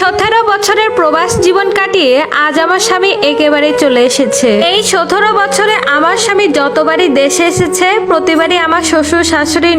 17 বছরের প্রবাস জীবন কাটিয়ে আজ আমার স্বামী একেবারে চলে এসেছে। এই 17 বছরে আমার স্বামী যতবারই দেশে এসেছে প্রতিবারই আমার শ্বশুর শাশুড়ি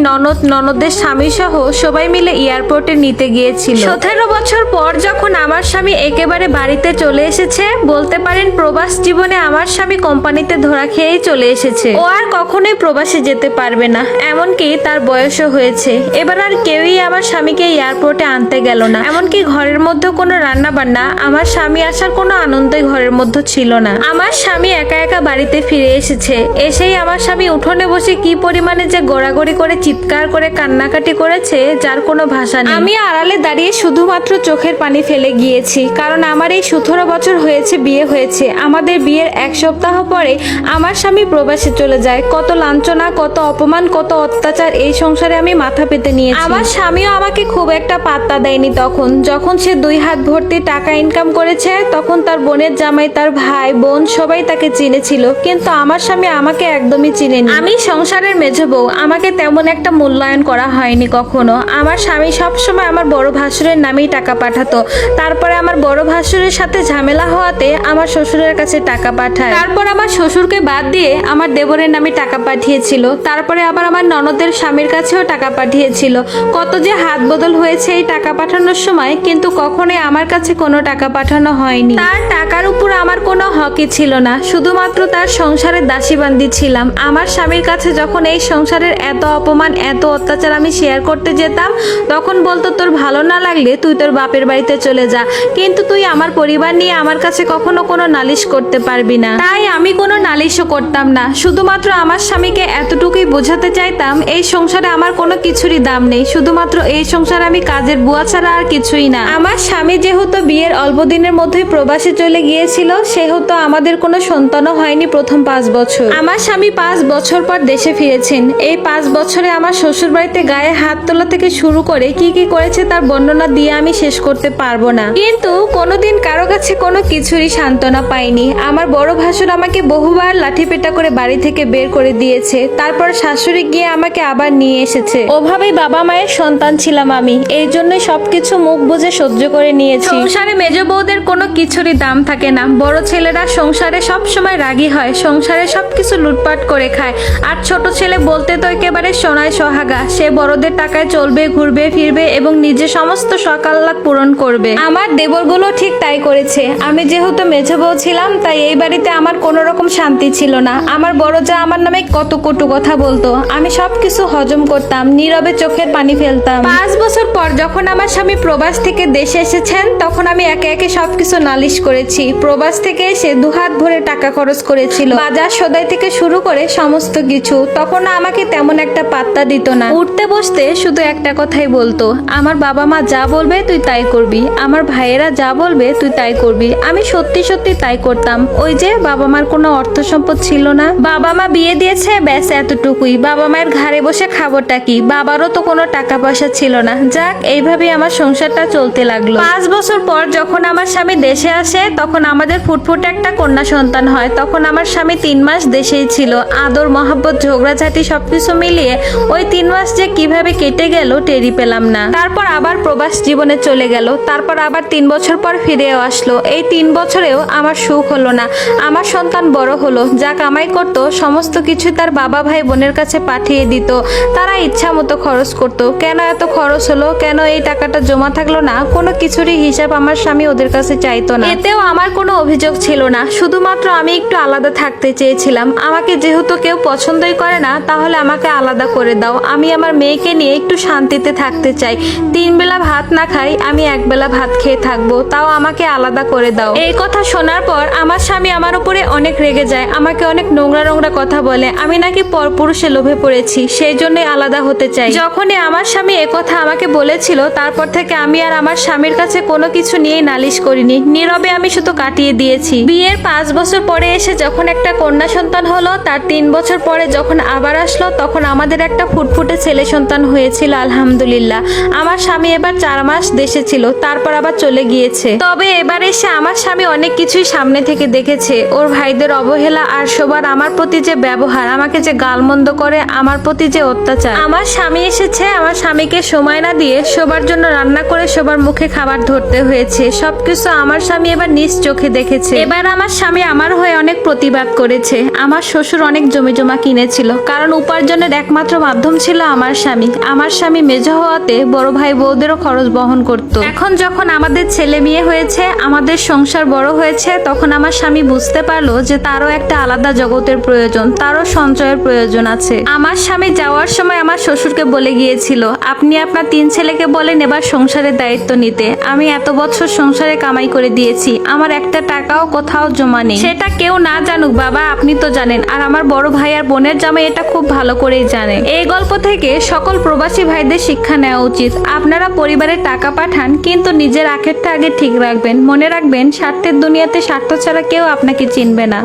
ননদের স্বামী সহ সবাই মিলে এয়ারপোর্টে নিতে গিয়েছিল। 17 বছর পর যখন আমার স্বামী একেবারে বাড়িতে চলে এসেছে, বলতে পারেন প্রবাস জীবনে আমার স্বামী কোম্পানিতে ধরা খেয়েই চলে এসেছে। ও আর কখনোই প্রবাসে যেতে পারবে না, এমনকি তার বয়সও হয়েছে। এবার আর কেউই আমার স্বামীকে এয়ারপোর্টে আনতে গেল না, এমনকি ঘরের মধ্যে কোনো রান্না বান্না, আমার স্বামী আসার কোনো আনন্দই ঘরের মধ্যে ছিল না। আমার স্বামী একা একা বাড়িতে ফিরে এসেছে। এসেই আমার স্বামী উঠোনে বসে কি পরিমাণে যে গড়াগড়ি করে চিৎকার করে কান্নাকাটি করেছে যার কোনো ভাষা নেই। আমি আড়ালে দাঁড়িয়ে শুধুমাত্র চোখের পানি ফেলে গিয়েছি, কারণ আমার এই 17 বছর হয়েছে বিয়ে হয়েছে। আমাদের বিয়ের 1 সপ্তাহ পরে আমার স্বামী প্রবাসে চলে যায়। কত লাঞ্ছনা, কত অপমান, কত অত্যাচার এই সংসারে আমি মাথা পেতে নিয়েছি। আমার স্বামীও আমাকে খুব একটা পাত্তা দেয়নি তখন। যখন সে 2 হাত ভর্তি টাকা ইনকাম করেছে তখন তার বোনের জামাই, তার ভাই বোন সবাই তাকে চিনেছিল, কিন্তু আমার স্বামী আমাকে একদমই চিনেনি। আমি সংসারের মেঝো বউ, আমাকে তেমন একটা মূল্যায়ন করা হয়নি কখনো। আমার স্বামী সবসময় আমার বড় ভাসুরের নামেই টাকা পাঠাতো। তারপরে আমার বড় ভাসুরের সাথে ঝামেলা হওয়াতে আমার শ্বশুরের কাছে টাকা পাঠায়। তারপর আমার শ্বশুরকে বাদ দিয়ে আমার দেবরের নামে টাকা পাঠিয়েছিল। তারপরে আবার আমার ননদের স্বামীর কাছেও টাকা পাঠিয়েছিল। কত যে হাত বদল হয়েছে এই টাকা পাঠানোর সময়, কিন্তু কখনোই আমার কাছে কোনো টাকা পাঠানো হয়নি। তার টাকার উপর আমার কোনো হকই ছিল না, শুধুমাত্র তার সংসারের দাসীবান্দি ছিলাম। আমার স্বামীর কাছে যখন এই সংসারের এত অপমান, এত অত্যাচার আমি শেয়ার করতে যেতাম, তখন বলতো তোর ভালো না লাগলে তুই তোর বাপের বাড়িতে চলে যা, কিন্তু তুই আমার পরিবার নিয়ে আমার কাছে কখনো কোনো নালিশ করতে পারবি না। তাই আমি কোনো নালিশও করতাম না, শুধুমাত্র আমার স্বামীকে এতটুকুই বোঝাতে চাইতাম এই সংসারে আমার কোনো কিছুরই দাম নেই, শুধুমাত্র এই সংসারে আমি কাজের বুয়া ছাড়া আর কিছুই না। আমার স্বামী যেহেতু বিয়ের অল্প দিনের মধ্যেই প্রবাসে চলে গিয়েছিল, সেহেতু আমাদের কোনো সন্তানও হয়নি প্রথম 5 বছর। আমার স্বামী 5 বছর পর দেশে ফিরেছেন। এই 5 বছরে আমার শ্বশুর বাড়িতে গায়ে হাত তোলা থেকে শুরু করে কি কি করেছে তার বর্ণনা দিয়ে আমি শেষ করতে পারবো না, কিন্তু কোনোদিন কারো কাছে কোনো কিছুরই সান্ত্বনা পাইনি। আমার বড় ভাসুর আমাকে বহুবার লাঠি পেটা করে বাড়ি থেকে বের করে দিয়েছে, তারপর শাশুড়ি গিয়ে আমাকে আবার নিয়ে এসেছে। ওভাবেই বাবা মায়ের সন্তান ছিলাম আমি, এই জন্যই সবকিছু মুখ বুঝে সহ্য করে নিয়েছি। সংসারে মেজ বউদের কোনো কিছুরই দাম থাকে না। বড় ছেলেরা সংসারে সব সময় রাগী হয়, সংসারে সবকিছু লুটপাট করে খায়, আর ছোট ছেলে বলতে তো একেবারে সোনায় সোহাগা। সে বড়দের টাকায় চলবে, ঘুরবে ফিরবে এবং নিজে সমস্ত শখ আহ্লাদ পূরণ করবে। আমার দেবরগুলো ঠিক তাই করেছে। আমি যেহেতু মেজ বউ ছিলাম, তাই এই বাড়িতে আমার কোনো রকম শান্তি ছিল না। আমার বড় যা আমার নামে কত কটু কথা বলতো, আমি সবকিছু হজম করতাম, নীরবে চোখের পানি ফেলতাম। 5 বছর পর যখন আমার স্বামী প্রবাস থেকে দেশে এসেছেন, তখন আমি একে একে সবকিছু নালিশ করেছি। প্রবাস থেকে এসে 2 হাত ভরে টাকা খরচ করেছিল, বাজার সদাই থেকে শুরু করে সমস্ত কিছু। তখন আমাকে তেমন একটা পাত্তা দিত না। উঠতে বসতে শুধু একটা কথাই বলতো, আমার বাবা মা যা বলবে তুই তাই করবি, আমার ভাইয়েরা যা বলবে তুই তাই করবি। আমি সত্যি সত্যি তাই করতাম। ওই যে বাবা মার কোনো অর্থ সম্পদ ছিল না, বাবা মা বিয়ে দিয়েছে ব্যাস এতটুকুই, বাবা মায়ের ঘাড়ে বসে খাবোটা কি, বাবারও তো কোনো টাকা পয়সা ছিল না। যাক, এইভাবেই আমার সংসারটা চলতে লাগলো। 5 বছর পর যখন আমার স্বামী দেশে আসে, তখন আমাদের ফুটফুটে একটা কন্যা সন্তান হয়। তখন আমার স্বামী 3 মাস দেশেই ছিল। আদর, মহব্বত, ঝগড়াঝাটি সবকিছু মিলিয়ে ওই 3 মাস যে কিভাবে কেটে গেল টেরি পেলাম না। তারপর আবার প্রবাস জীবনে চলে গেল। তারপর আবার 3 বছর পর ফিরেও আসলো। এই 3 বছরেও আমার সুখ হলো না। আমার সন্তান বড় হলো, যা কামাই করতো সমস্ত কিছু তার বাবা ভাই বোনের কাছে পাঠিয়ে দিত। তারা ইচ্ছা মতো খরচ করতো। কেন এত খরচ হলো, কেন এই টাকাটা জমা থাকলো না, কোনো কিছুরই হিসাব আমার স্বামী ওদের কাছে চাইতো না। এতেও আমার কোনো অভিযোগ ছিল না, শুধুমাত্র আমি একটু আলাদা থাকতে চেয়েছিলাম। আমাকে যেহেতু কেউ পছন্দই করে না, তাহলে আমাকে আলাদা করে দাও। আমি আমার মেয়েকে নিয়ে একটু শান্তিতে থাকতে চাই। 3 বেলা ভাত না খাই, আমি 1 বেলা ভাত খেয়ে থাকবো, তাও আমাকে আলাদা করে দাও। এই কথা শোনার পর আমার স্বামী আমার উপরে অনেক রেগে যায়, আমাকে অনেক নোংরা নোংরা কথা বলে। আমি নাকি পরপুরুষে লোভে পড়েছি, সেই জন্যই আলাদা হতে চাই। যখনই আমার স্বামী একথা আমাকে বলেছিল, তারপর থেকে আমি আর আমার স্বামীর কাছে কোনো কিছু নিয়ে নালিশ করিনি, নীরবে আমি শুধু কাটিয়ে দিয়েছি। বিয়ের 5 বছর পরে এসে যখন একটা কন্যা সন্তান হলো, তার 3 বছর পরে যখন আবার আসলো, তখন আমাদের একটা ফুটফুটে ছেলে সন্তান হয়েছিল আলহামদুলিল্লাহ। আমার স্বামী এবার 4 মাস দেশে ছিল, তারপর আবার চলে গিয়েছে। তবে এবার এসে আমার স্বামী অনেক কিছুই সামনে থেকে দেখেছে। ওর ভাইদের অবহেলা আর সবার আমার প্রতি যে ব্যবহার, আমাকে যে গালমন্দ করে, আমার প্রতি যে অত্যাচার। আমার স্বামী এসেছে, আমার স্বামীকে সময় না দিয়ে সবার জন্য রান্না করে সবার মুখে খাবার আমার ধরতে হয়েছে। সবকিছু আমার স্বামী এবার নিজ চোখে দেখেছে। এবার আমার স্বামী আমার হয়ে অনেক প্রতিবাদ করেছে। আমার শ্বশুর অনেক জমি জমা কিনেছিল, কারণ উপার্জনের একমাত্র মাধ্যম ছিল আমার স্বামী। আমার স্বামী মেজ হওয়াতে বড় ভাই বউদেরও খরচ বহন করত। এখন যখন আমাদের ছেলে মেয়ে হয়েছে, আমাদের সংসার বড় হয়েছে, তখন আমার স্বামী বুঝতে পারলো যে তারও একটা আলাদা জগতের প্রয়োজন, তারও সঞ্চয়ের প্রয়োজন আছে। আমার স্বামী যাওয়ার সময় আমার শ্বশুরকে বলে গিয়েছিল, আপনি আপনার 3 ছেলেকে বলেন এবার সংসারের দায়িত্ব নিতে। আমি এত বছর সংসারে কামাই করে দিয়েছি, আমার একটা টাকাও কোথাও জমা নেই। সেটা কেউ না জানুক বাবা, আপনি তো জানেন, আর আমার বড় ভাই আর বোনের জামাই এটা খুব ভালো করেই জানে। এই গল্প থেকে সকল প্রবাসী ভাইদের শিক্ষা নেওয়া উচিত। আপনারা পরিবারে টাকা পাঠান, কিন্তু নিজের আখেরটা আগে ঠিক রাখবেন। মনে রাখবেন, স্বার্থের দুনিয়াতে স্বার্থ ছাড়া কেউ আপনাকে চিনবে না।